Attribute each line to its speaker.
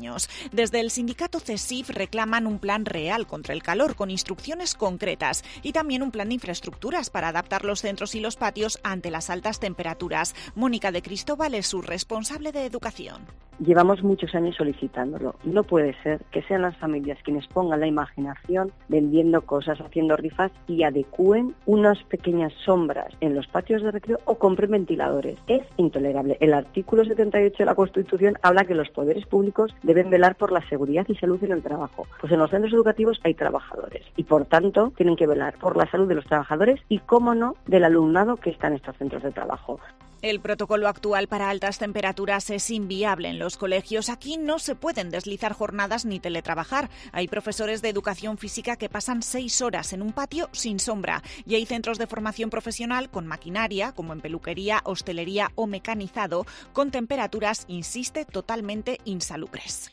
Speaker 1: años. Desde el sindicato CESIF reclaman un plan real contra el calor con instrucciones concretas y también un plan de infraestructuras para adaptar los centros y los patios ante las altas temperaturas. Mónica de Cristóbal es su responsable de educación.
Speaker 2: Llevamos muchos años solicitándolo. No puede ser que sean las familias quienes pongan la imaginación vendiendo cosas, haciendo rifas y adecúen unas pequeñas sombras en los patios de recreo o compren ventiladores. Es intolerable. El artículo 78 de la Constitución habla que los poderes públicos deben velar por la seguridad y salud en el trabajo. Pues en los centros educativos hay trabajadores y por tanto tienen que velar por la salud de los trabajadores y, cómo no, del alumnado que está en estos centros de trabajo.
Speaker 1: El protocolo actual para altas temperaturas es inviable en los colegios. Aquí no se pueden deslizar jornadas ni teletrabajar. Hay profesores de educación física que pasan 6 horas en un patio sin sombra y hay centros de formación profesional con maquinaria, como en peluquería, hostelería o mecanizado, con temperaturas, insiste, totalmente insalubres.